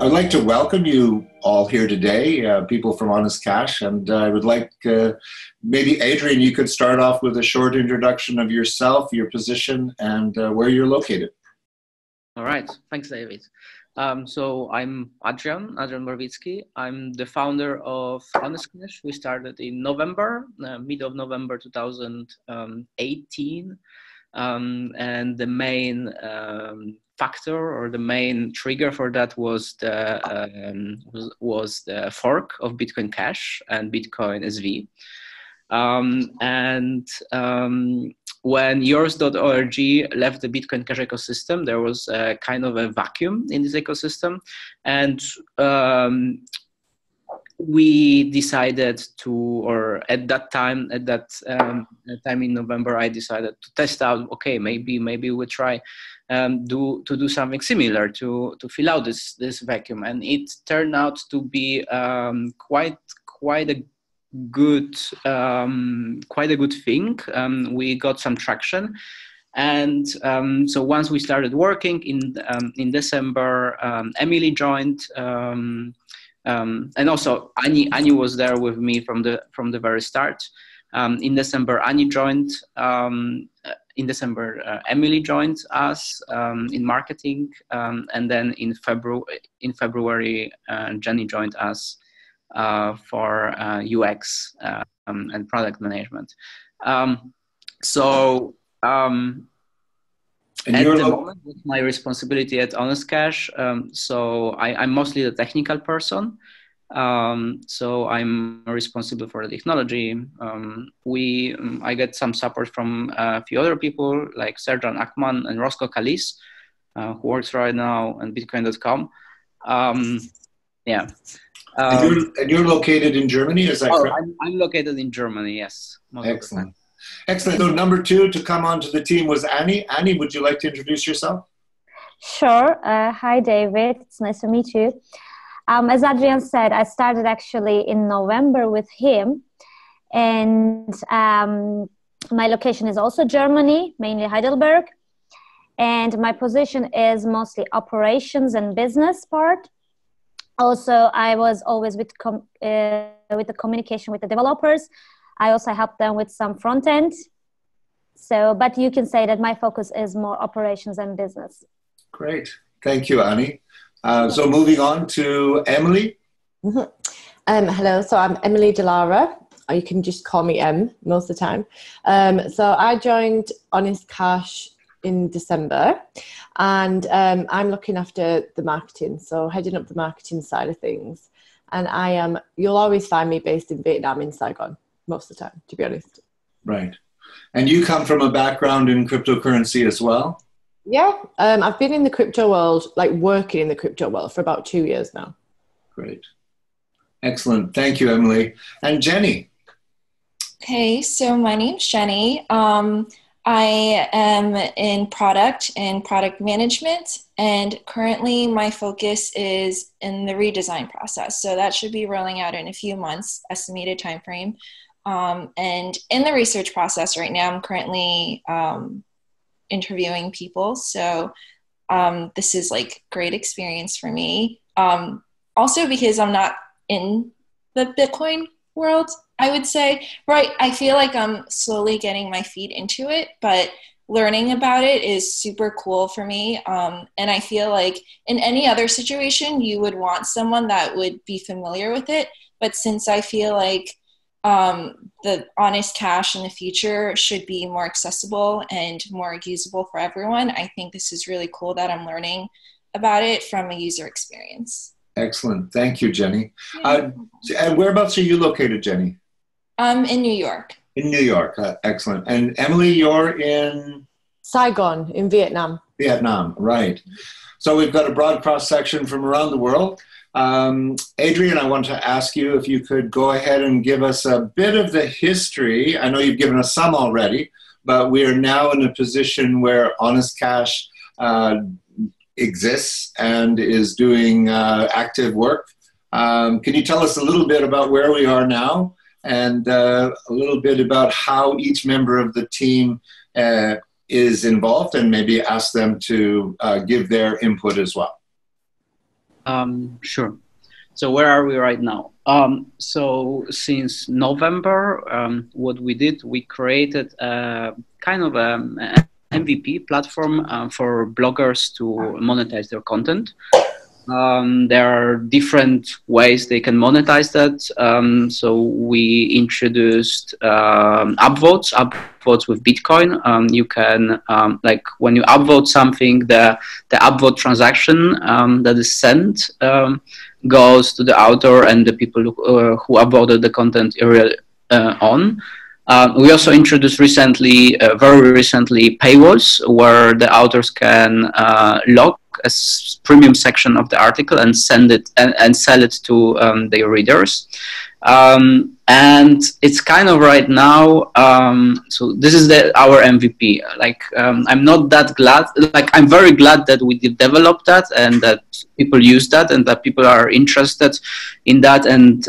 I'd like to welcome you all here today, people from HonestCash, and I would like maybe Adrian, you could start off with a short introduction of yourself, your position, and where you're located. All right, thanks, David. So I'm Adrian Barwicki. I'm the founder of HonestCash. We started in November, mid of November 2018, and the main factor or the main trigger for that was the fork of Bitcoin Cash and Bitcoin SV. When yours.org left the Bitcoin Cash ecosystem, there was a kind of a vacuum in this ecosystem, and we decided to, or at that time in November, I decided to test out. Okay, maybe we try to do something similar to fill out this vacuum, and it turned out to be quite a good thing. We got some traction, and so once we started working in December, Emily joined, and also Annie was there with me from the very start. In December, Annie joined. In December, Emily joined us in marketing, and then in February, Jenny joined us for UX and product management. At the moment, it's my responsibility at HonestCash. So I'm mostly the technical person. So I'm responsible for the technology. I get some support from a few other people like Serjan Akman and Roscoe Calis, who works right now on Bitcoin.com. Yeah. And you're located in Germany, is that correct? I'm located in Germany, yes. Excellent. Excellent. So number two to come onto the team was Annie. Annie, would you like to introduce yourself? Sure. Hi, David. It's nice to meet you. As Adrian said, I started actually in November with him. And my location is also Germany, mainly Heidelberg. And my position is mostly operations and business part. Also, I was always with the communication with the developers. I also help them with some front end. So, but you can say that my focus is more operations and business. Great. Thank you, Annie. So moving on to Emily. Mm-hmm. Hello, so I'm Emily Dallara, or you can just call me M most of the time. So I joined HonestCash in December, and I'm looking after the marketing, so heading up the marketing side of things. And you'll always find me based in Vietnam, in Saigon, most of the time, to be honest. Right. And you come from a background in cryptocurrency as well? Yeah, I've been in the crypto world, like working in the crypto world for about 2 years now. Great. Excellent. Thank you, Emily. And Jenny. Okay, so my name's Jenny. I am in product and product management, and currently my focus is in the redesign process. So that should be rolling out in a few months, estimated time frame. And in the research process right now, I'm currently interviewing people. So this is like great experience for me. Also because I'm not in the Bitcoin world, I would say, right? I feel like I'm slowly getting my feet into it, but learning about it is super cool for me. And I feel like in any other situation, you would want someone that would be familiar with it. But since I feel like the HonestCash in the future should be more accessible and more usable for everyone, I think this is really cool that I'm learning about it from a user experience. Excellent. Thank you, Jenny. And whereabouts are you located, Jenny? In New York. In New York. Excellent. And Emily, you're in? Saigon, in Vietnam. Vietnam, right. So we've got a broad cross-section from around the world. Adrian, I want to ask you if you could go ahead and give us a bit of the history. I know you've given us some already, but we are now in a position where HonestCash exists and is doing active work. Can you tell us a little bit about where we are now and a little bit about how each member of the team is involved, and maybe ask them to give their input as well? Sure. So where are we right now? So since November, what we did, we created a kind of a MVP platform for bloggers to monetize their content. There are different ways they can monetize that. So we introduced upvotes with Bitcoin. You can, like when you upvote something, the upvote transaction that is sent goes to the author and the people who upvoted the content earlier on. We also introduced recently, very recently, paywalls where the authors can log a premium section of the article and send it and sell it to their readers. And it's kind of right now. So this is our MVP. Like I'm not that glad. Like I'm very glad that we did develop that and that people use that and that people are interested in that. And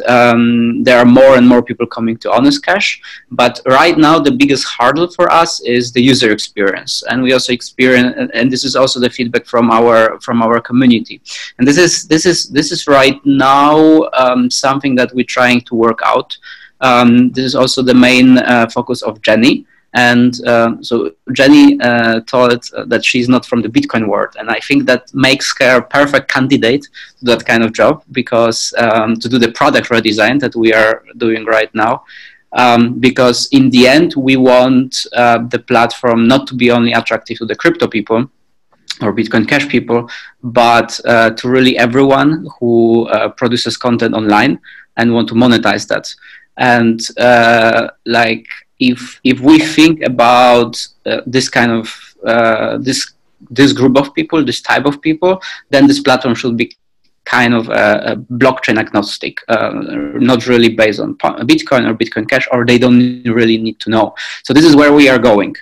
there are more and more people coming to HonestCash. But right now, the biggest hurdle for us is the user experience. And we also experience, and this is also the feedback from our community. And this is right now something that we're trying to work out. This is also the main focus of Jenny. And so Jenny thought that she's not from the Bitcoin world. And I think that makes her a perfect candidate to that kind of job because to do the product redesign that we are doing right now. Because in the end, we want the platform not to be only attractive to the crypto people or Bitcoin Cash people, but to really everyone who produces content online and want to monetize that. And like if we think about this kind of this group of people, this type of people, then this platform should be kind of a blockchain agnostic, not really based on Bitcoin or Bitcoin Cash, or they don't really need to know. So this is where we are going.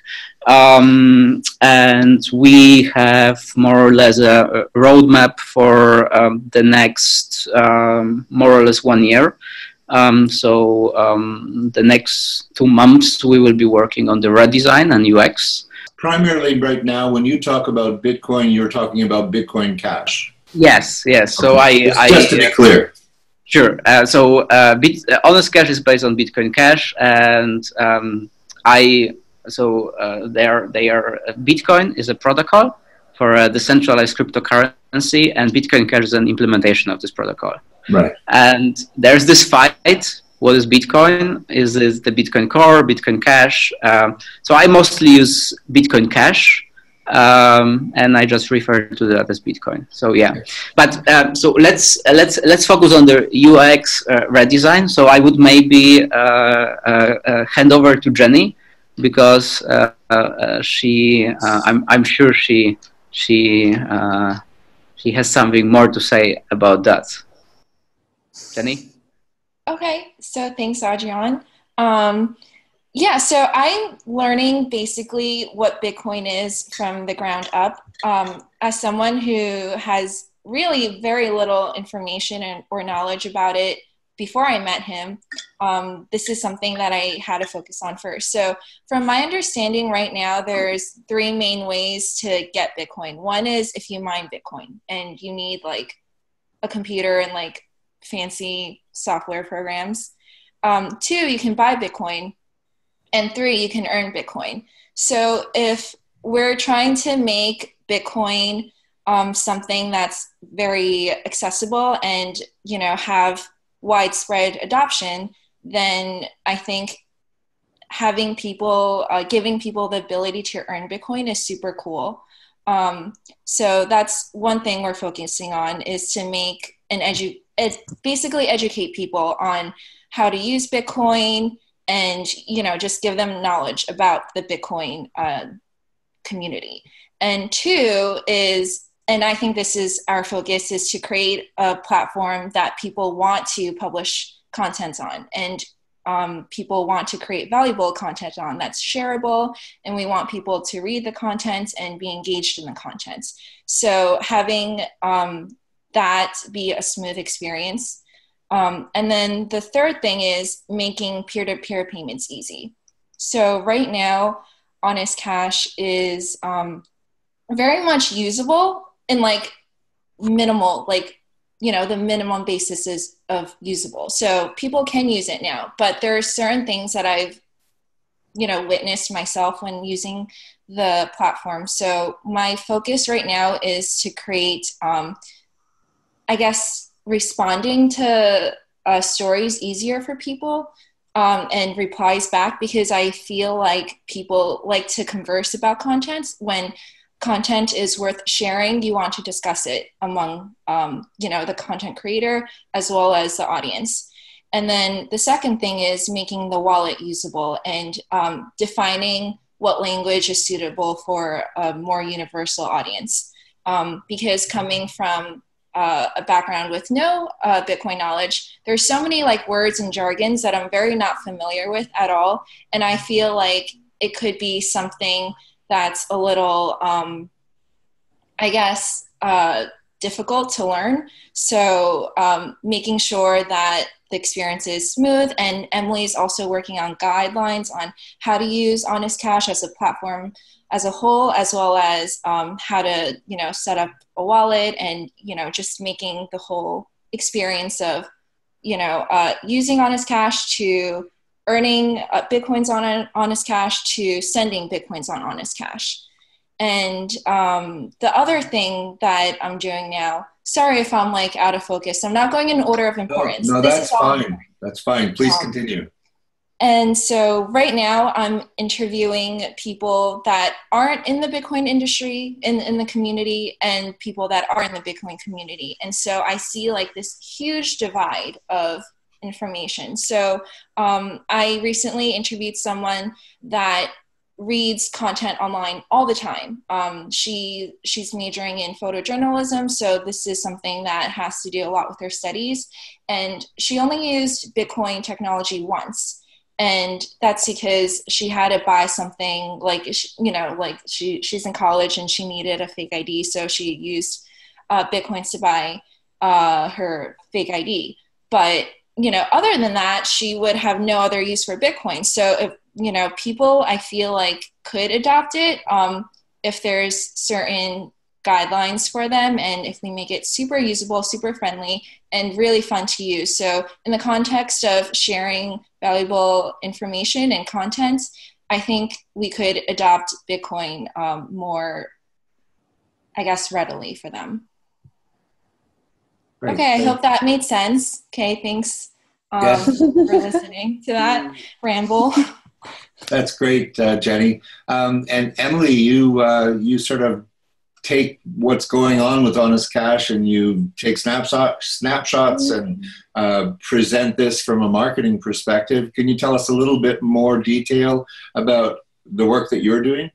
And we have more or less a roadmap for the next more or less 1 year. So the next 2 months, we will be working on the redesign and UX. Primarily right now, when you talk about Bitcoin, you're talking about Bitcoin Cash. Yes. So okay. Just to be clear. Sure. So HonestCash is based on Bitcoin Cash, and Bitcoin is a protocol for a decentralized cryptocurrency, and Bitcoin Cash is an implementation of this protocol. Right. And there's this fight. What is Bitcoin? Is the Bitcoin Core, Bitcoin Cash? So I mostly use Bitcoin Cash. And I just refer to that as Bitcoin. So yeah, but so let's focus on the UX redesign. So I would maybe hand over to Jenny because I'm sure she has something more to say about that. Jenny. Okay, so thanks, Adrian. Yeah, so I'm learning basically what Bitcoin is from the ground up. As someone who has really very little information or knowledge about it before I met him, this is something that I had to focus on first. So from my understanding right now, there's 3 main ways to get Bitcoin. One is if you mine Bitcoin and you need like a computer and like fancy software programs. 2, you can buy Bitcoin. And 3, you can earn Bitcoin. So if we're trying to make Bitcoin something that's very accessible and, you know, have widespread adoption, then I think having people, giving people the ability to earn Bitcoin is super cool. So that's one thing we're focusing on, is to make basically educate people on how to use Bitcoin, and, you know, just give them knowledge about the Bitcoin community. And 2 is, and I think this is our focus, is to create a platform that people want to publish content on, and people want to create valuable content on that's shareable, and we want people to read the content and be engaged in the content. So having that be a smooth experience. And then the third thing is making peer-to-peer payments easy. So right now, HonestCash is very much usable in like minimal, like the minimum basis is of usable. So people can use it now, but there are certain things that I've, witnessed myself when using the platform. So my focus right now is to create, I guess, responding to stories easier for people, and replies back, because I feel like people like to converse about content. When content is worth sharing, you want to discuss it among, the content creator as well as the audience. And then the second thing is making the wallet usable and defining what language is suitable for a more universal audience. Because coming from a background with no Bitcoin knowledge, there's so many like words and jargons that I'm very not familiar with at all. And I feel like it could be something that's a little, difficult to learn. So making sure that the experience is smooth, and Emily is also working on guidelines on how to use HonestCash as a platform as a whole, as well as how to, set up a wallet and, just making the whole experience of, using HonestCash to earning Bitcoins on HonestCash to sending Bitcoins on HonestCash. And the other thing that I'm doing now, sorry if I'm like out of focus, I'm not going in order of importance. No, that's fine. That's fine. Please continue. And so right now I'm interviewing people that aren't in the Bitcoin industry, in the community, and people that are in the Bitcoin community. And so I see like this huge divide of information. So I recently interviewed someone that reads content online all the time. She's majoring in photojournalism, so this is something that has to do a lot with her studies. And she only used Bitcoin technology once. And that's because she had to buy something like, she's in college and she needed a fake ID. So she used Bitcoins to buy her fake ID. But, other than that, she would have no other use for Bitcoin. So if, people I feel like could adopt it if there's certain guidelines for them, and if we make it super usable, super friendly, and really fun to use. So in the context of sharing valuable information and content, I think we could adopt Bitcoin more, I guess, readily for them. Great. Okay, I hope that made sense. Okay, thanks for listening to that ramble. That's great, Jenny. And Emily, you sort of take what's going on with HonestCash and you take snapshots and present this from a marketing perspective. Can you tell us a little bit more detail about the work that you're doing?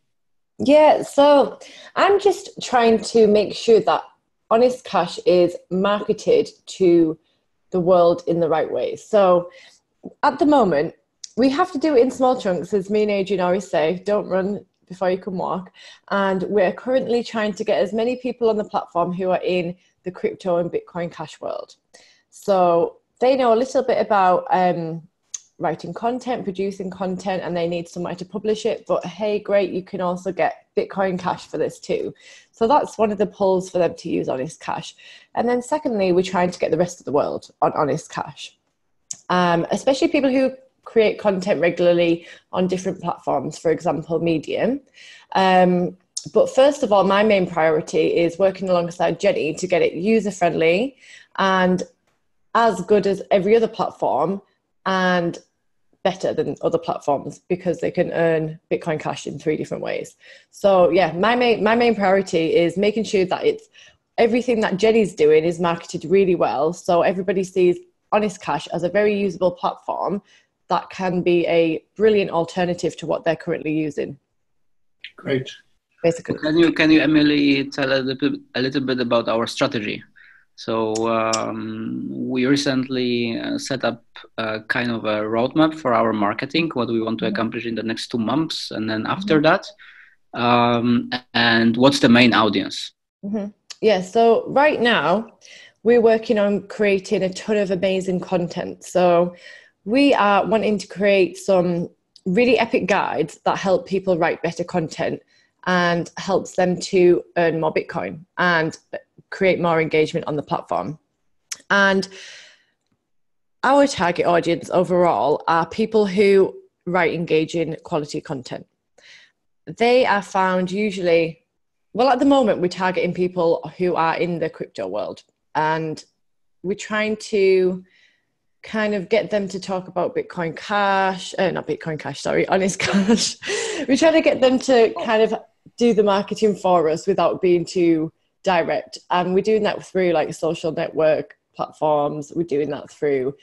Yeah, so I'm just trying to make sure that HonestCash is marketed to the world in the right way. So at the moment, we have to do it in small chunks, as me and Adrian always say, don't run before you can walk. And we're currently trying to get as many people on the platform who are in the crypto and Bitcoin Cash world. So they know a little bit about writing content, producing content, and they need somewhere to publish it. But hey, great, you can also get Bitcoin Cash for this too. So that's one of the pulls for them to use HonestCash. And then secondly, we're trying to get the rest of the world on HonestCash, especially people who create content regularly on different platforms, for example, Medium. But first of all, my main priority is working alongside Jenny to get it user-friendly and as good as every other platform and better than other platforms, because they can earn Bitcoin Cash in 3 different ways. So yeah, my main priority is making sure that it's everything that Jenny's doing is marketed really well, so everybody sees HonestCash as a very usable platform that can be a brilliant alternative to what they're currently using. Great. Basically. Can you, Emily, tell a little bit about our strategy? So we recently set up a kind of a roadmap for our marketing, what we want to accomplish in the next 2 months, and then after that, and what's the main audience? Yeah, so right now we're working on creating a ton of amazing content. So we are wanting to create some really epic guides that help people write better content and helps them to earn more Bitcoin and create more engagement on the platform. And our target audience overall are people who write engaging quality content. They are found usually, well, at the moment, we're targeting people who are in the crypto world, and we're trying to kind of get them to talk about Bitcoin Cash, not Bitcoin Cash, sorry, Honest Cash. We're trying to get them to kind of do the marketing for us without being too direct. And we're doing that through like social network platforms. We're doing that through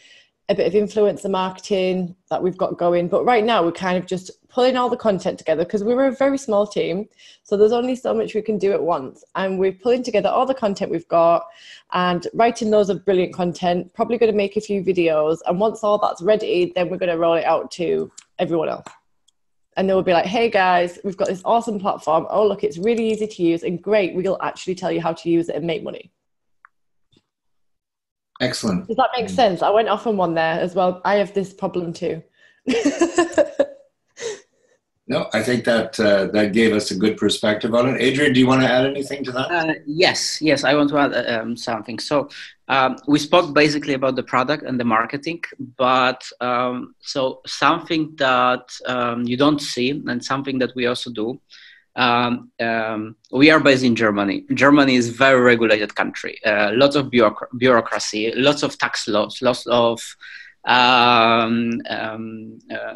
a bit of influencer marketing that we've got going. But right now we're kind of just pulling all the content together because we were a very small team. So there's only so much we can do at once. And we're pulling together all the content we've got and writing loads of brilliant content, probably going to make a few videos. And once all that's ready, then we're going to roll it out to everyone else. And they will be like, hey guys, we've got this awesome platform. Oh, look, it's really easy to use and great. We'll actually tell you how to use it and make money. Excellent. Does that make sense? I went off on one there as well. I have this problem too. No, I think that that gave us a good perspective on it. Adrian, do you want to add anything to that? Yes, I want to add something. So we spoke basically about the product and the marketing, but so something that you don't see and something that we also do. We are based in Germany. Germany is a very regulated country. Lots of bureaucracy, lots of tax laws, lots of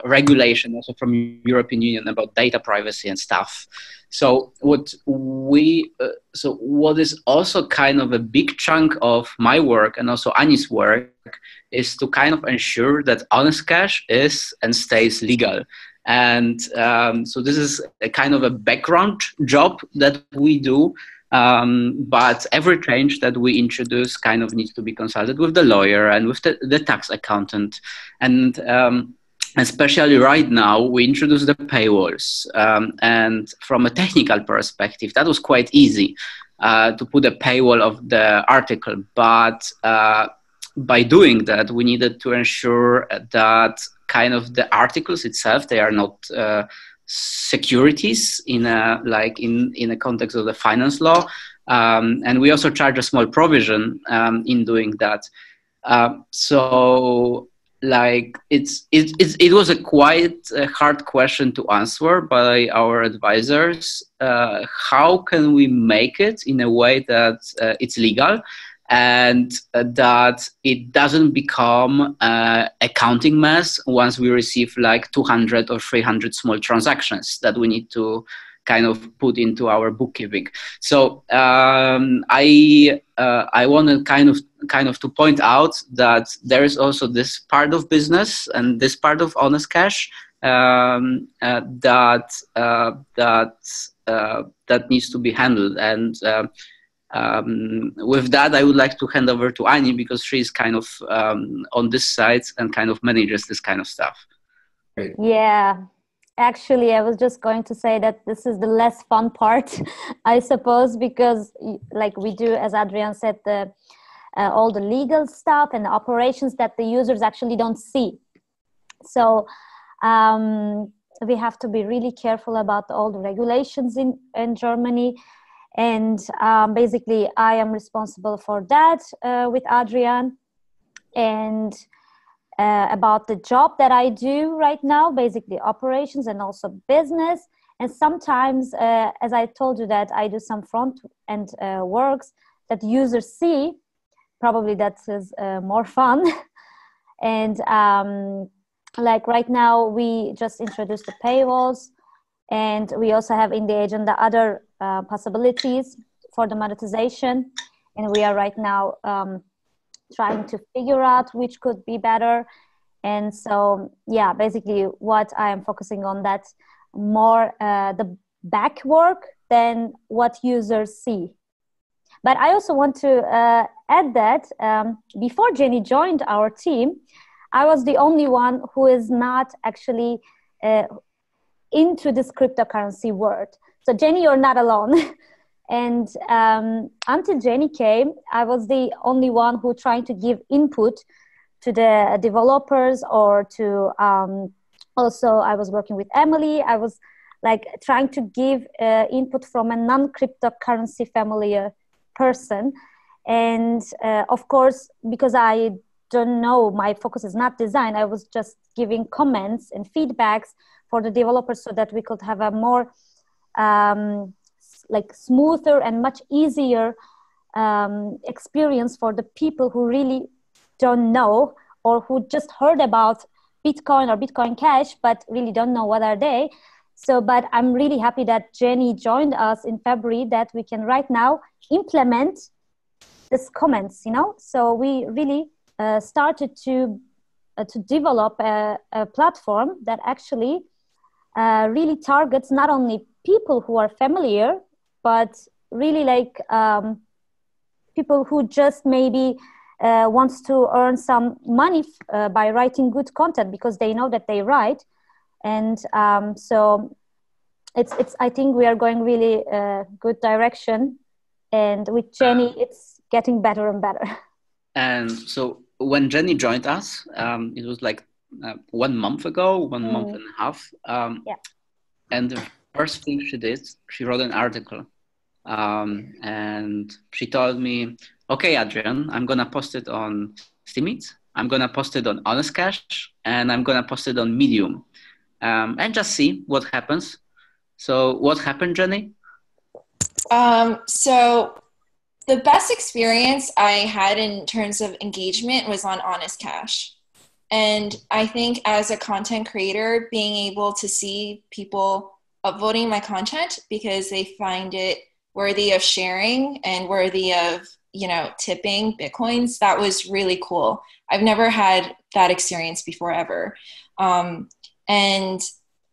regulation also from European Union about data privacy and stuff. So what is also kind of a big chunk of my work and also Ani's work is to kind of ensure that HonestCash is and stays legal. And so this is a kind of a background job that we do. But every change that we introduce kind of needs to be consulted with the lawyer and with the tax accountant. And especially right now, we introduced the paywalls. And from a technical perspective, that was quite easy to put a paywall of the article. But by doing that, we needed to ensure that kind of the articles itself, they are not securities in a context of the finance law, and we also charge a small provision in doing that. So like it was a quite hard question to answer by our advisors. How can we make it in a way that it's legal and that it doesn't become an accounting mess once we receive like 200 or 300 small transactions that we need to kind of put into our bookkeeping. So I wanted kind of to point out that there is also this part of business and this part of HonestCash that needs to be handled. And with that, I would like to hand over to Ani because she's kind of on this side and kind of manages this kind of stuff. Great. Yeah, actually, I was just going to say that this is the less fun part, I suppose, because like we do, as Adrian said, all the legal stuff and the operations that the users actually don't see. So we have to be really careful about all the regulations in Germany. And basically, I am responsible for that with Adrian. And about the job that I do right now, basically operations and also business. And sometimes, as I told you, that I do some front-end works that users see. Probably that is more fun. And like right now, we just introduced the paywalls. And we also have in the agenda other possibilities for the monetization. And we are right now trying to figure out which could be better. And so, yeah, basically what I am focusing on, that's more the back work than what users see. But I also want to add that before Jenny joined our team, I was the only one who is not actually into this cryptocurrency world. So Jenny, you're not alone. And until Jenny came, I was the only one who trying to give input to the developers or to also I was working with Emily. I was like trying to give input from a non-cryptocurrency familiar person. And of course, because I don't know, my focus is not design, I was just giving comments and feedbacks for the developers so that we could have a more like smoother and much easier experience for the people who really don't know, or who just heard about Bitcoin or Bitcoin Cash but really don't know what are they. So, but I'm really happy that Jenny joined us in February, that we can right now implement these comments, you know. So we really started to develop a platform that actually really targets not only people who are familiar, but really like people who just maybe wants to earn some money by writing good content because they know that they write. And so it's I think we are going really good direction, and with Jenny it's getting better and better. And so when Jenny joined us, it was like 1 month ago, one month and a half. Yeah. And the first thing she did, she wrote an article. And she told me, okay, Adrian, I'm going to post it on Steemit, I'm going to post it on HonestCash, and I'm going to post it on Medium, and just see what happens. So what happened, Jenny? So the best experience I had in terms of engagement was on HonestCash. And I think as a content creator, being able to see people upvoting my content because they find it worthy of sharing and worthy of, you know, tipping Bitcoins, that was really cool. I've never had that experience before ever. And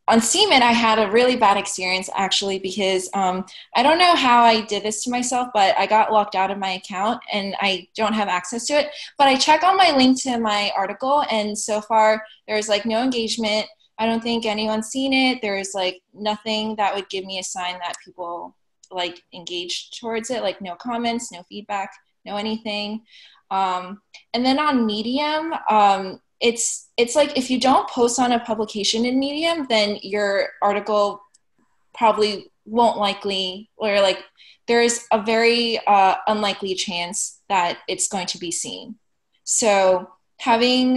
on Steemit, I had a really bad experience actually because I don't know how I did this to myself, but I got locked out of my account and I don't have access to it. But I check on my link to my article, and so far there's like no engagement. I don't think anyone's seen it. There's like nothing that would give me a sign that people like engaged towards it, like no comments, no feedback, no anything. And then on Medium, it's like if you don't post on a publication in Medium, then your article probably won't likely, or like there's a very unlikely chance that it's going to be seen. So having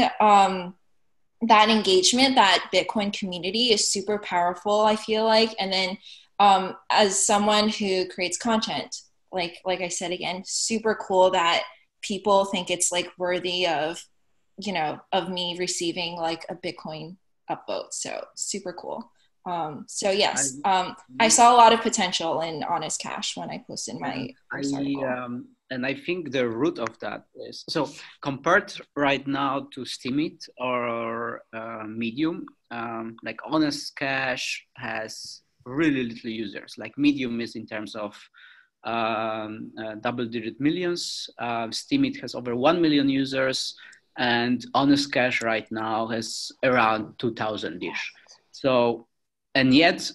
that engagement, that Bitcoin community is super powerful, I feel like. And then as someone who creates content, like I said again, super cool that people think it's like worthy of, you know, of me receiving like a Bitcoin upvote. So super cool. So yes, I saw a lot of potential in HonestCash when I posted my first article. And I think the root of that is, so compared right now to Steemit or Medium, like HonestCash has really little users. Like Medium is in terms of double-digit millions. Steemit has over 1 million users, and HonestCash right now has around 2,000-ish. So, and yet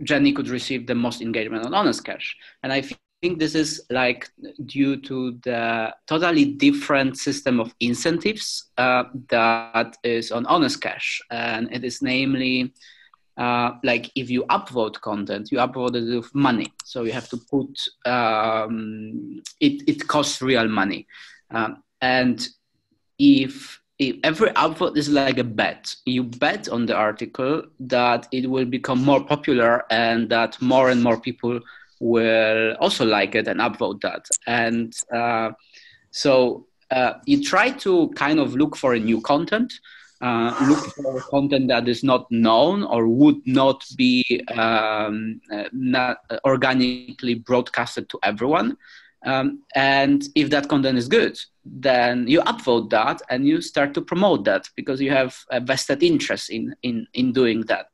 Jenny could receive the most engagement on HonestCash. And I think this is like due to the totally different system of incentives that is on HonestCash. And it is namely, like if you upvote content, you upvote it with money. So you have to put, it costs real money. And if every upvote is like a bet, you bet on the article that it will become more popular and that more and more people will also like it and upvote that. And so you try to kind of look for a new content, look for content that is not known or would not be not organically broadcasted to everyone. And if that content is good, then you upvote that and you start to promote that because you have a vested interest in doing that.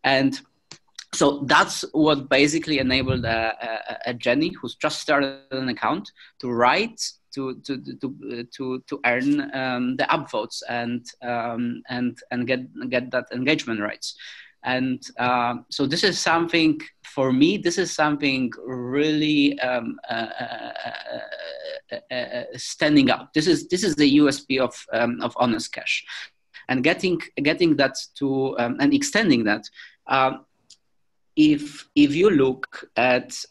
And so that's what basically enabled a Jenny who's just started an account to write to earn the upvotes and get that engagement rights. And so this is something, for me, this is something really standing out. This is the USP of HonestCash, and getting that to and extending that. If you look at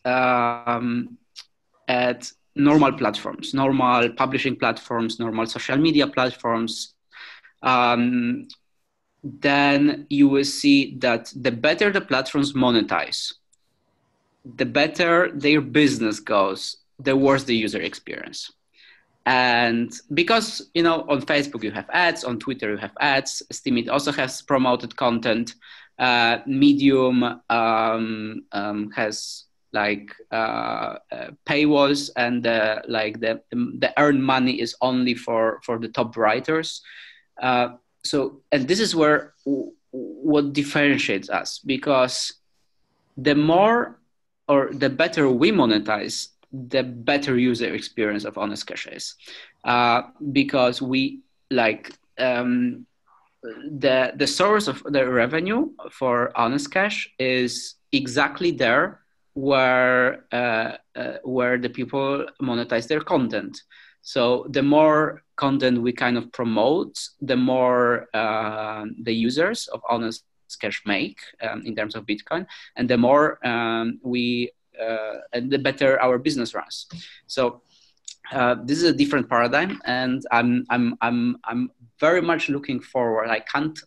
normal platforms, normal publishing platforms, normal social media platforms, then you will see that the better the platforms monetize, the better their business goes, the worse the user experience. And because, on Facebook you have ads, on Twitter you have ads, Steemit also has promoted content, Medium has paywalls, and the earned money is only for the top writers. And this is where what differentiates us, because the more or the better we monetize, the better user experience of HonestCash is, because we the source of the revenue for HonestCash is exactly there where the people monetize their content. So the more content we kind of promote, the more the users of HonestCash make in terms of Bitcoin, and the more and the better our business runs. So this is a different paradigm, and I'm very much looking forward. I can't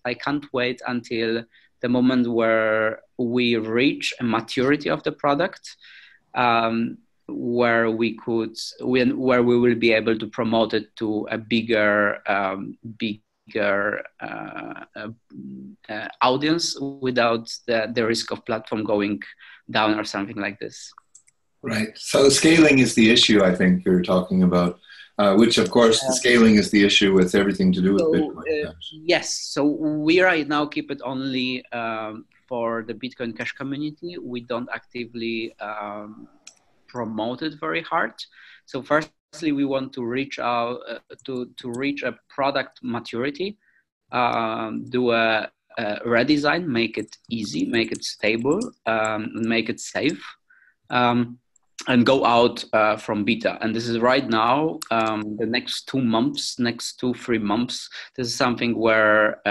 wait until the moment where we reach a maturity of the product, where we will be able to promote it to a bigger audience without the risk of platform going down or something like this. Right. So scaling is the issue, I think you're talking about, which of course the scaling is the issue with everything to do with Bitcoin. Yes. So we right now keep it only for the Bitcoin Cash community. We don't actively promote it very hard. So firstly, we want to reach out to reach a product maturity, do a redesign, make it easy, make it stable, make it safe, and go out from beta. And this is right now, the next 2 months, next 2-3 months, this is something where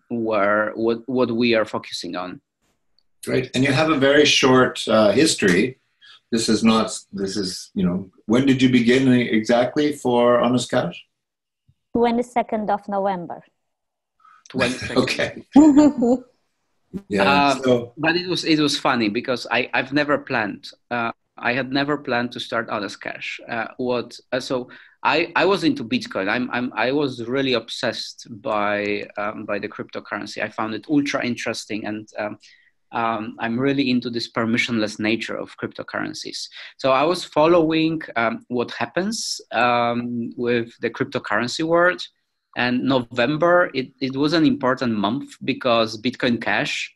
what we are focusing on. Great. And you have a very short history. This is, when did you begin exactly for HonestCash? 22nd of November. 22nd. Okay. Yeah. But it was funny because I've never planned. I had never planned to start HonestCash. So I was into Bitcoin. I was really obsessed by the cryptocurrency. I found it ultra interesting, and I'm really into this permissionless nature of cryptocurrencies. So I was following what happens with the cryptocurrency world. And November, it was an important month because Bitcoin Cash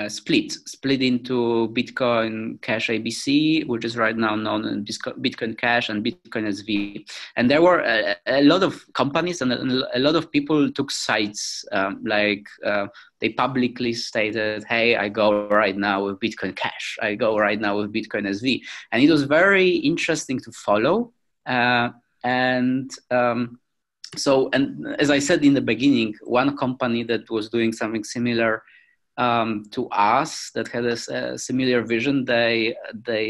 split into Bitcoin Cash ABC, which is right now known as Bitcoin Cash, and Bitcoin SV. And there were a lot of companies and a lot of people took sides. They publicly stated, hey, I go right now with Bitcoin Cash. I go right now with Bitcoin SV. And it was very interesting to follow. And as I said in the beginning, one company that was doing something similar to us, that had a similar vision, they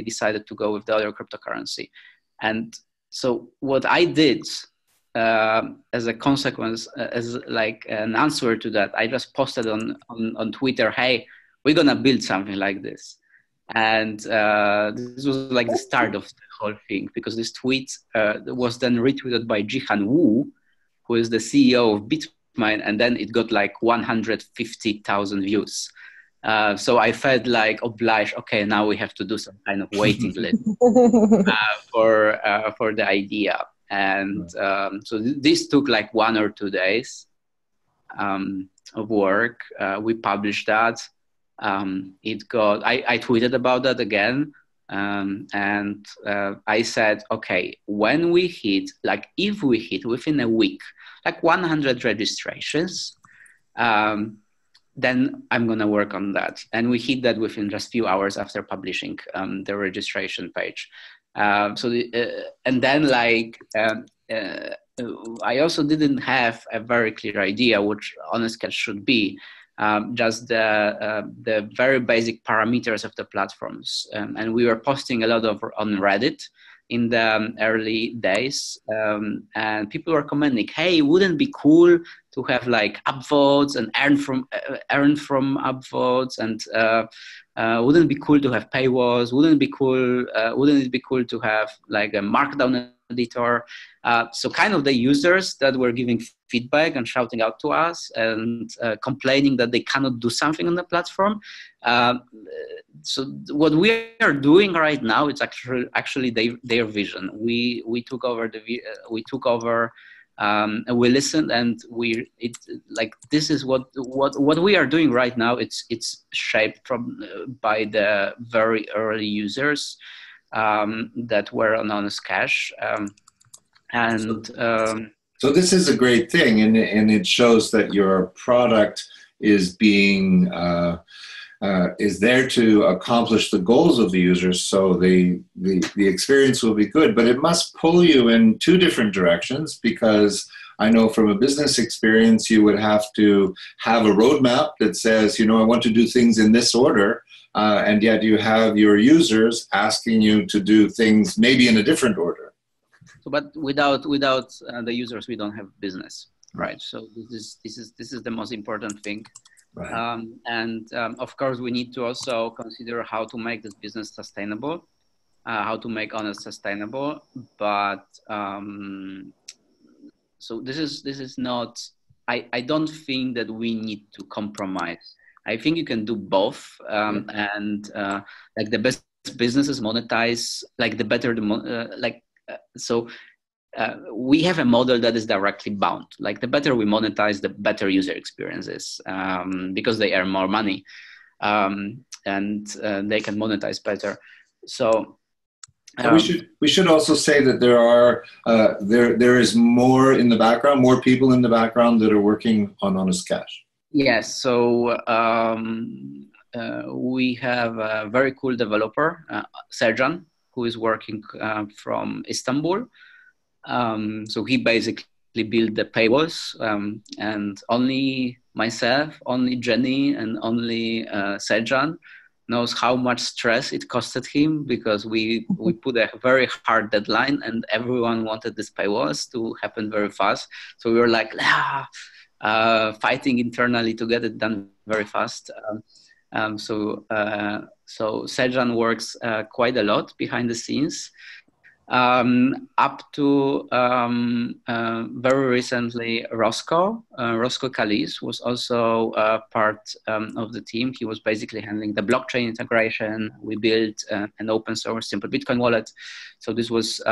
decided to go with the other cryptocurrency. And so what I did as a consequence, as like an answer to that, I just posted on Twitter, hey, we're gonna build something like this. And this was like the start of the whole thing, because this tweet was then retweeted by Jihan Wu, who is the CEO of Bitmine, and then it got like 150,000 views. So I felt like obliged, okay, now we have to do some kind of waiting list for the idea. And so this took like 1 or 2 days of work. We published that. I tweeted about that again. And I said, okay, when we hit, like if we hit within a week, like 100 registrations, then I'm going to work on that. And we hit that within just a few hours after publishing the registration page. And then I also didn't have a very clear idea which HonestCash should be. just the very basic parameters of the platforms. And we were posting a lot on Reddit in the early days, and people were commenting, hey, wouldn't it be cool to have like upvotes and earn from upvotes, and wouldn't it be cool to have paywalls? Wouldn't it be cool to have like a markdown editor? So kind of the users that were giving feedback and shouting out to us and complaining that they cannot do something on the platform. So what we are doing right now, it's actually their vision. We took over and we listened, and this is what we are doing right now. It's shaped by the very early users that were on HonestCash. So this is a great thing, and it shows that your product is being is there to accomplish the goals of the users. So the experience will be good, but it must pull you in two different directions, because I know from a business experience you would have to have a roadmap that says, I want to do things in this order, and yet you have your users asking you to do things maybe in a different order. So, but without the users, we don't have business, right? So this is the most important thing. Right. And of course, we need to also consider how to make this business sustainable, how to make Honest sustainable. But so this is not. I don't think that we need to compromise. I think you can do both, and like the best businesses monetize, like the better the so. We have a model that is directly bound. Like the better we monetize, the better user experiences, because they earn more money, and they can monetize better. So we should also say that there is more in the background, more people in the background that are working on HonestCash. Yes. So we have a very cool developer, Serjan, who is working from Istanbul. So he basically built the paywalls, and only myself, only Jenny, and only Serjan knows how much stress it costed him, because we put a very hard deadline and everyone wanted these paywalls to happen very fast. So we were like fighting internally to get it done very fast. So Serjan works quite a lot behind the scenes. Up to very recently, Roscoe Calis was also part of the team. He was basically handling the blockchain integration. We built an open source simple Bitcoin wallet. So this was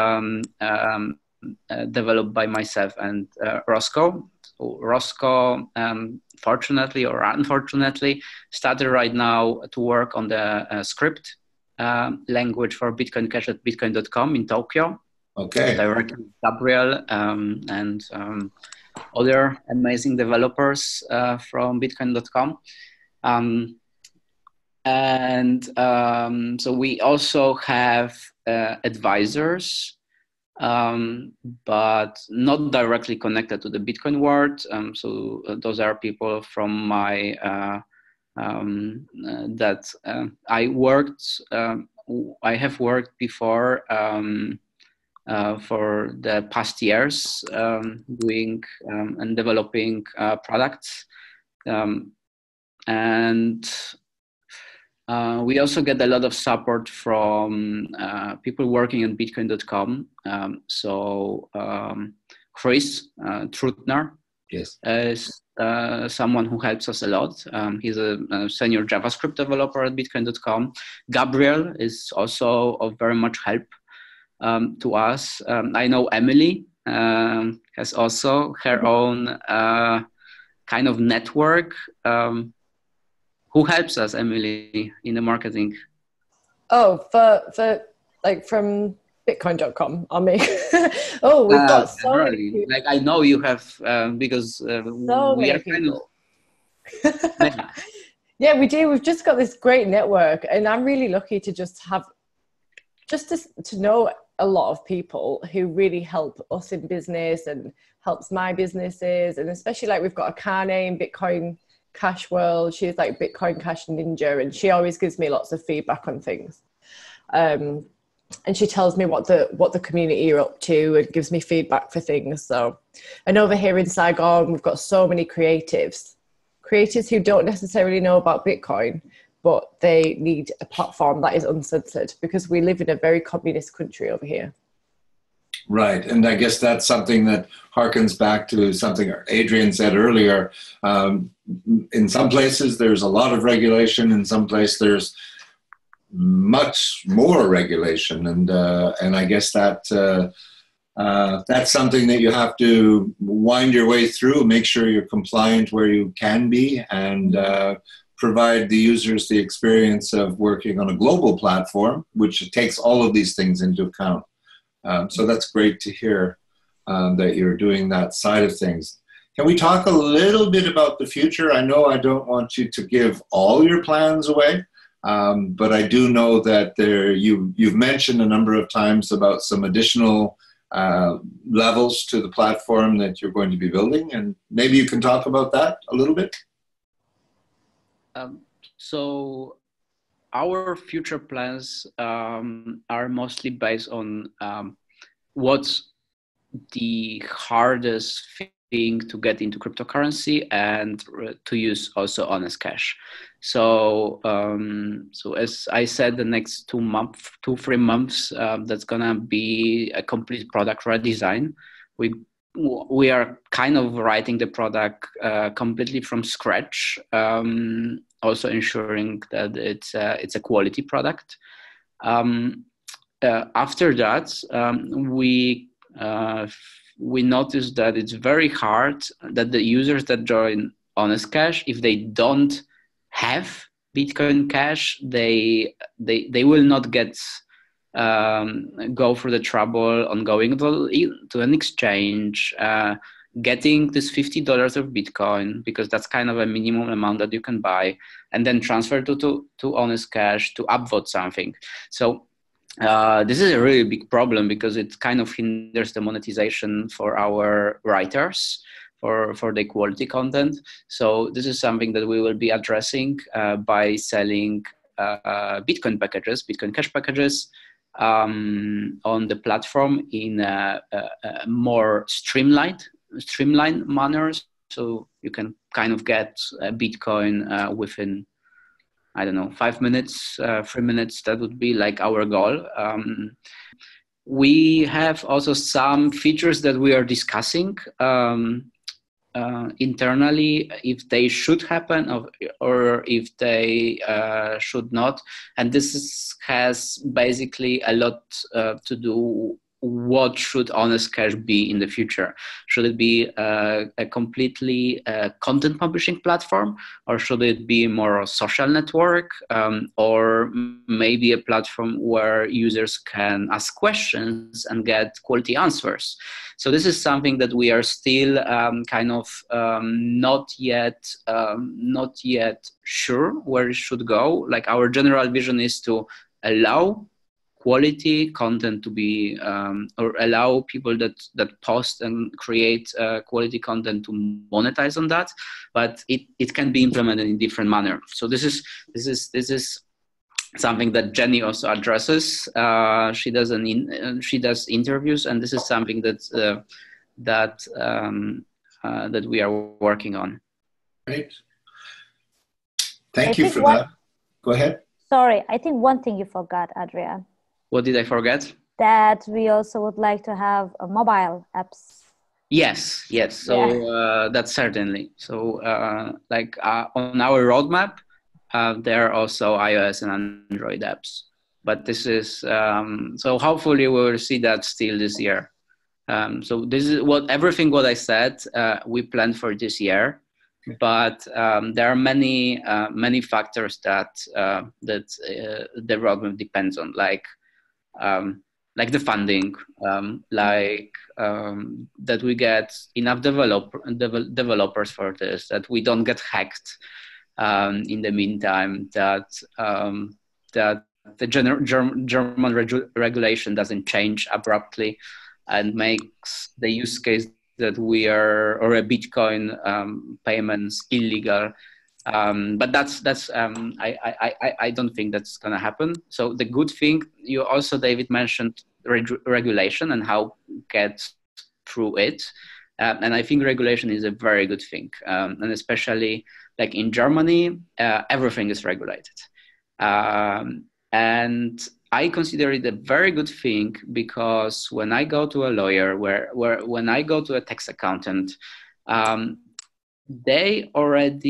developed by myself and Roscoe. So Roscoe, fortunately or unfortunately, started right now to work on the script language for Bitcoin Cash at bitcoin.com in Tokyo. Okay. Directly with Gabriel and other amazing developers from bitcoin.com. So we also have advisors, but not directly connected to the Bitcoin world. So those are people from my that I have worked before for the past years, doing and developing products, and we also get a lot of support from people working on bitcoin.com. So Chris Trutner, yes, is someone who helps us a lot. He's a senior JavaScript developer at bitcoin.com. Gabriel is also of very much help to us. I know Emily has also her own kind of network. Who helps us, Emily, in the marketing? Oh, for like from Bitcoin.com on me. Oh, we've got so many people. Like I know you have because so we many are people. Kind of Yeah, we do. We've just got this great network, and I'm really lucky to just have to know a lot of people who really help us in business and helps my businesses, and especially like we've got a car name, Bitcoin Cash World. She's like Bitcoin Cash Ninja, and she always gives me lots of feedback on things. And she tells me what the community are up to and gives me feedback for things. So, and over here in Saigon, we've got so many creatives who don't necessarily know about Bitcoin, but they need a platform that is uncensored, because we live in a very communist country over here. Right, and I guess that's something that harkens back to something Adrian said earlier. In some places, there's a lot of regulation. In some places, there's much more regulation, and I guess that that's something that you have to wind your way through, make sure you're compliant where you can be, and provide the users the experience of working on a global platform, which takes all of these things into account. So that's great to hear that you're doing that side of things. Can we talk a little bit about the future? I know I don't want you to give all your plans away, but I do know that you've mentioned a number of times about some additional levels to the platform that you're going to be building, and maybe you can talk about that a little bit. So our future plans are mostly based on what's the hardest thing to get into cryptocurrency and to use also HonestCash. So, so as I said, the next 2-3 months, that's gonna be a complete product redesign. We are kind of writing the product completely from scratch, also ensuring that it's a quality product. After that, we noticed that it's very hard that the users that join HonestCash, if they don't have Bitcoin Cash, they will not get go through the trouble on going to an exchange, getting this $50 of Bitcoin, because that's kind of a minimum amount that you can buy, and then transfer to HonestCash to upvote something. So this is a really big problem, because it kind of hinders the monetization for our writers for the quality content. So this is something that we will be addressing by selling Bitcoin packages, Bitcoin Cash packages, on the platform in a more streamlined manner. So you can kind of get Bitcoin within, I don't know, 5 minutes, 3 minutes. That would be like our goal. We have also some features that we are discussing internally, if they should happen or if they should not. And this has basically a lot to do. What should HonestCash be in the future? Should it be a completely content publishing platform, or should it be more a social network, or maybe a platform where users can ask questions and get quality answers? So this is something that we are still kind of not yet sure where it should go. Like, our general vision is to allow quality content to be, or allow people that post and create quality content to monetize on that, but it can be implemented in different manner. So this is something that Jenny also addresses. She does interviews, and this is something that we are working on. Great. Thank you for that. Go ahead. Sorry, I think one thing you forgot, Adrian. What did I forget? That we also would like to have mobile apps. Yes. So that's certainly. So on our roadmap, there are also iOS and Android apps. But this is, so hopefully we will see that still this year. So this is everything what I said, we planned for this year. But there are many factors that the roadmap depends on, like the funding, that we get enough developers for this, that we don't get hacked in the meantime, that the German regulation doesn't change abruptly and makes the use case that we are, or a Bitcoin payments illegal, But I don't think that's going to happen. So the good thing, you also, David, mentioned regulation and how get through it. And I think regulation is a very good thing. And especially like in Germany, everything is regulated. And I consider it a very good thing, because when I go to a lawyer, when I go to a tax accountant, they always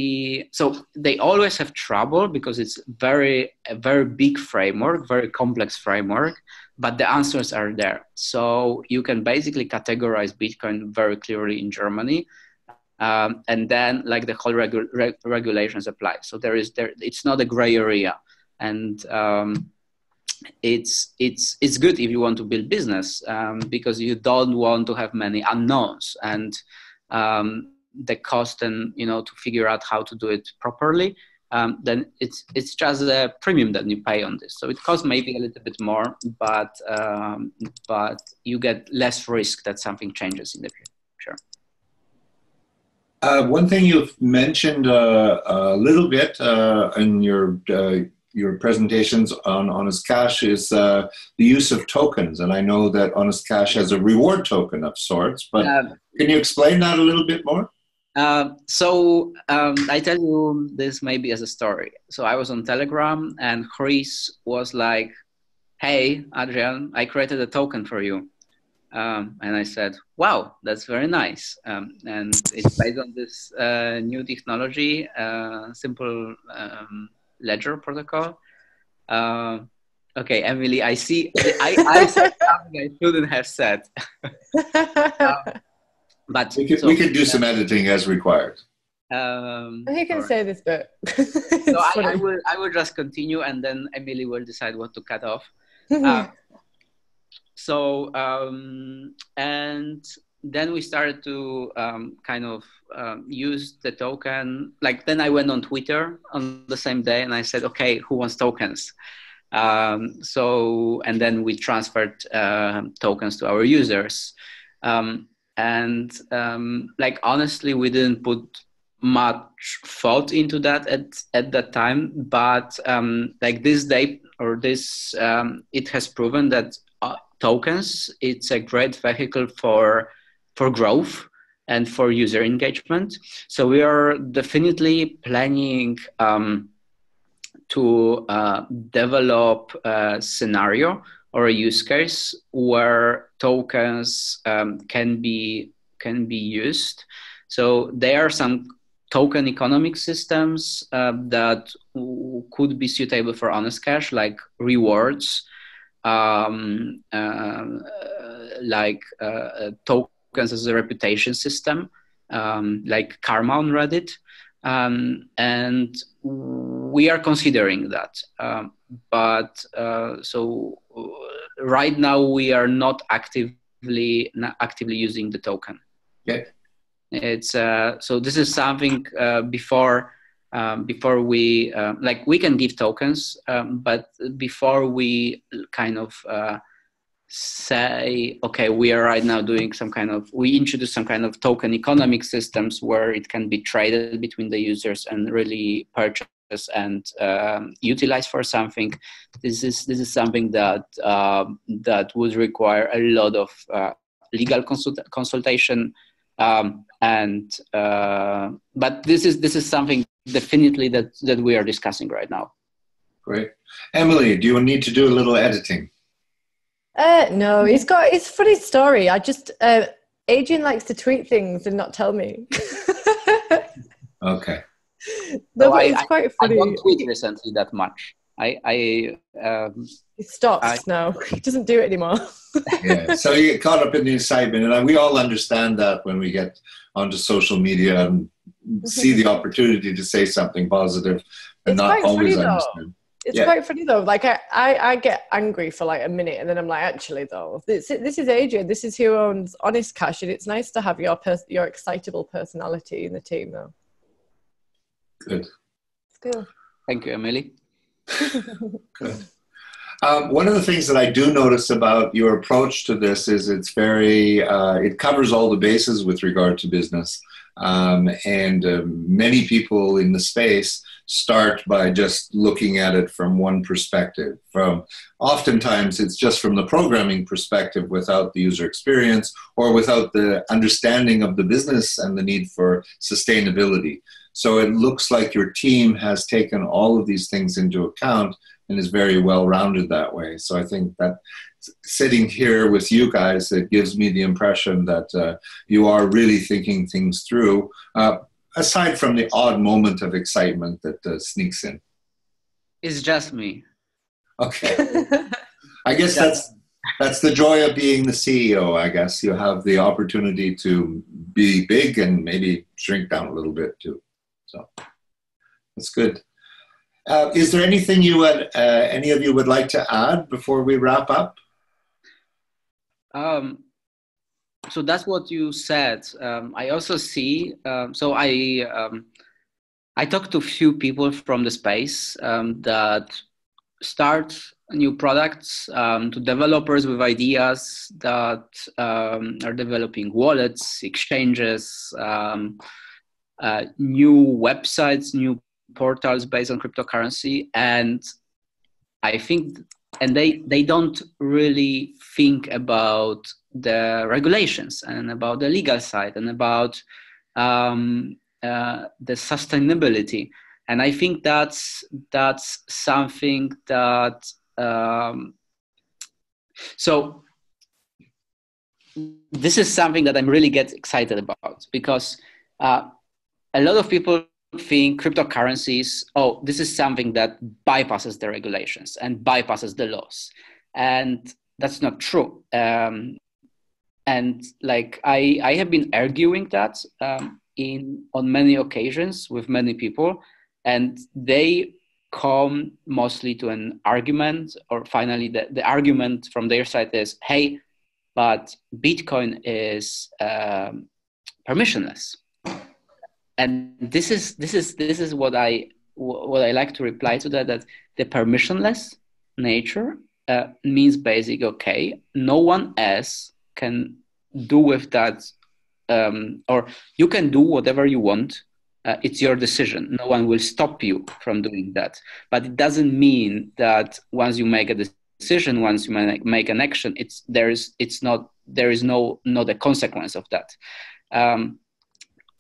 have trouble, because it's a very big framework, very complex framework, but the answers are there. So you can basically categorize Bitcoin very clearly in Germany. And then like the whole regulations apply. So it's not a gray area. And it's good if you want to build business, because you don't want to have many unknowns, and the cost, and to figure out how to do it properly, then it's just a premium that you pay on this. So it costs maybe a little bit more, but you get less risk that something changes in the future. One thing you've mentioned a little bit in your presentations on HonestCash is the use of tokens. And I know that HonestCash has a reward token of sorts, but can you explain that a little bit more? So I tell you this maybe as a story. So I was on Telegram, and Chris was like, "Hey, Adrian, I created a token for you." And I said, "Wow, that's very nice." And it's based on this new technology, simple ledger protocol. Okay, Emily, I see. I said something I shouldn't have said. But we could do some editing as required. You can say this bit. So I will just continue, and then Emily will decide what to cut off. And then we started to use the token. Like, then I went on Twitter on the same day, and I said, "Okay, who wants tokens?" And then we transferred tokens to our users. Honestly, we didn't put much thought into that at that time, but this day or this, it has proven that tokens, it's a great vehicle for growth and for user engagement. So we are definitely planning to develop a scenario or a use case where tokens can be used. So there are some token economic systems that could be suitable for HonestCash, like rewards, tokens as a reputation system, like karma on Reddit. And we are considering that. So right now we are not actively using the token. Okay. It's so this is something before we we can give tokens, but before we kind of say, okay, we are right now doing we introduce some kind of token economic systems where it can be traded between the users and really purchase and utilize for something. This is something that would require a lot of legal consultation, but this is something definitely that we are discussing right now. Great. Emily, do you need to do a little editing? No, it's a funny story. Adrian likes to tweet things and not tell me. Okay. No, but it's quite funny. I don't tweet recently that much. He stops now. He doesn't do it anymore. Yeah. So you get caught up in the excitement, and we all understand that when we get onto social media and see the opportunity to say something positive, and not always understand. It's quite funny though. Like I get angry for like a minute, and then I'm like, actually though, this is Adrian. This is who owns HonestCash, and it's nice to have your excitable personality in the team though. Good. It's good. Thank you, Emily. Good. One of the things that I do notice about your approach to this is it's very, it covers all the bases with regard to business. And many people in the space start by just looking at it from one perspective. Oftentimes it's just from the programming perspective without the user experience or without the understanding of the business and the need for sustainability. So it looks like your team has taken all of these things into account and is very well-rounded that way. So I think that sitting here with you guys, it gives me the impression that you are really thinking things through, aside from the odd moment of excitement that sneaks in. It's just me. Okay. I guess that's the joy of being the CEO, I guess. You have the opportunity to be big and maybe shrink down a little bit too. So that's good. Is there anything any of you would like to add before we wrap up? So that's what you said. I also see. So I talked to a few people from the space that start new products, to developers with ideas that are developing wallets, exchanges, new websites, new portals based on cryptocurrency. And I think, and they don't really think about the regulations and about the legal side and about the sustainability. And I think that's something that, so this is something that I'm really get excited about, because a lot of people think cryptocurrencies, oh, this is something that bypasses the regulations and bypasses the laws. And that's not true. And like I have been arguing that on many occasions with many people, and they come mostly to an argument, or finally the argument from their side is, hey, but Bitcoin is permissionless. And this is what I like to reply to that the permissionless nature means basically, okay, no one else can do with that, or you can do whatever you want. It's your decision. No one will stop you from doing that. But it doesn't mean that once you make a decision, once you make an action, there is not a consequence of that.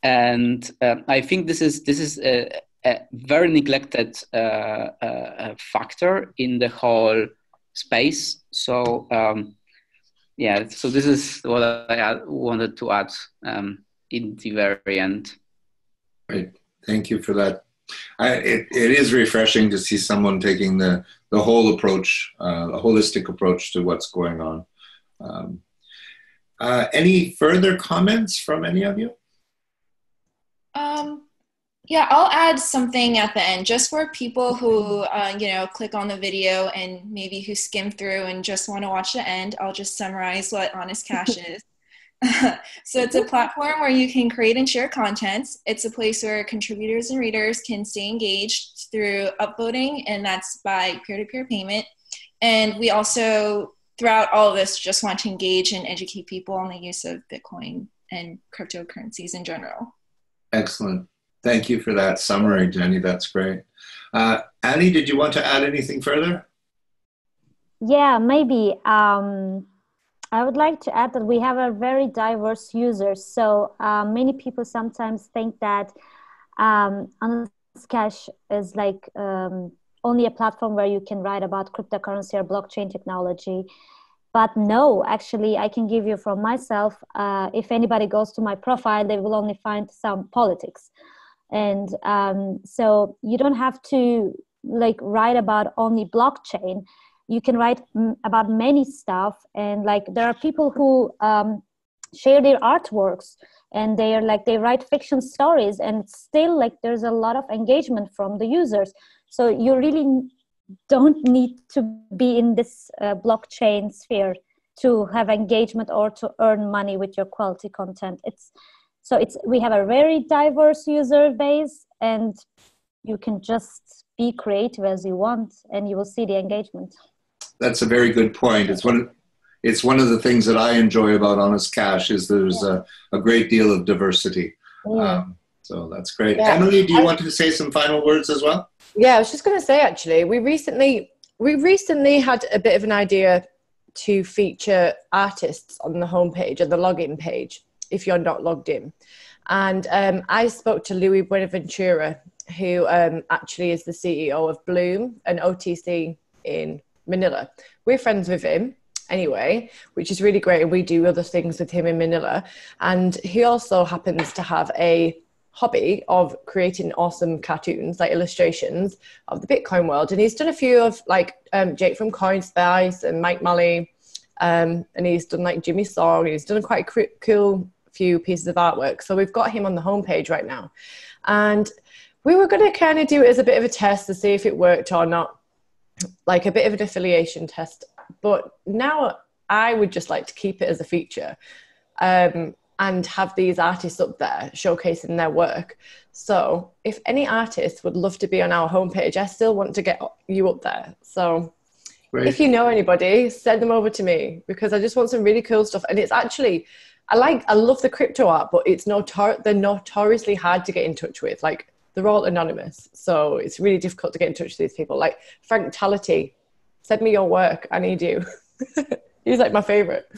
And I think this is a very neglected factor in the whole space. So so this is what I wanted to add in the very end. Great, thank you for that. It is refreshing to see someone taking the whole approach, a holistic approach to what's going on. Any further comments from any of you? Yeah, I'll add something at the end, just for people who, click on the video and maybe who skim through and just want to watch the end. I'll just summarize what HonestCash is. So it's a platform where you can create and share content. It's a place where contributors and readers can stay engaged through upvoting, and that's by peer-to-peer payment. And we also, throughout all of this, just want to engage and educate people on the use of Bitcoin and cryptocurrencies in general. Excellent. Thank you for that summary, Jenny. That's great. Annie, did you want to add anything further? Yeah, maybe. I would like to add that we have a very diverse users. So many people sometimes think that HonestCash is like only a platform where you can write about cryptocurrency or blockchain technology. But no, actually, I can give you from myself, if anybody goes to my profile, they will only find some politics. And so you don't have to like write about only blockchain. You can write about many stuff. And like there are people who share their artworks, and they write fiction stories, and still like there's a lot of engagement from the users. So you really don't need to be in this blockchain sphere to have engagement or to earn money with your quality content. We have a very diverse user base, and you can just be creative as you want, and you will see the engagement. that's a very good point. It's one of the things that I enjoy about HonestCash is there's a great deal of diversity. So that's great. Yeah. Emily, do you want to say some final words as well? Yeah, I was just going to say, actually, we recently had a bit of an idea to feature artists on the homepage and the login page if you're not logged in. And I spoke to Louis Buenaventura, who actually is the CEO of Bloom, an OTC in Manila. We're friends with him anyway, which is really great. And we do other things with him in Manila. And he also happens to have a hobby of creating awesome cartoons, like illustrations of the Bitcoin world. And he's done a few of like Jake from CoinSpice and Mike Malley. And he's done like Jimmy Song. He's done quite a cool few pieces of artwork. So we've got him on the homepage right now. And we were going to kind of do it as a bit of a test to see if it worked or not, like a bit of an affiliation test. But now I would just like to keep it as a feature. And have these artists up there showcasing their work. So if any artists would love to be on our homepage, I still want to get you up there. So great. If you know anybody, send them over to me, because I just want some really cool stuff. And it's actually, I love the crypto art, but they're notoriously hard to get in touch with. Like, they're all anonymous. So it's really difficult to get in touch with these people. Like Frank Tality, send me your work. I need you. He's like my favorite.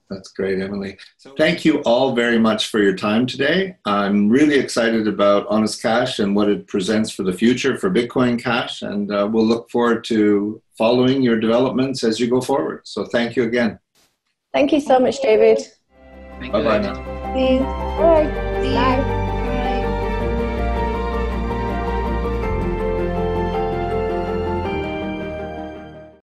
That's great, Emily. So thank you all very much for your time today. I'm really excited about HonestCash and what it presents for the future for Bitcoin Cash, and we'll look forward to following your developments as you go forward. So thank you again. Thank you so much, David. Thank you. Bye-bye. Bye. Bye.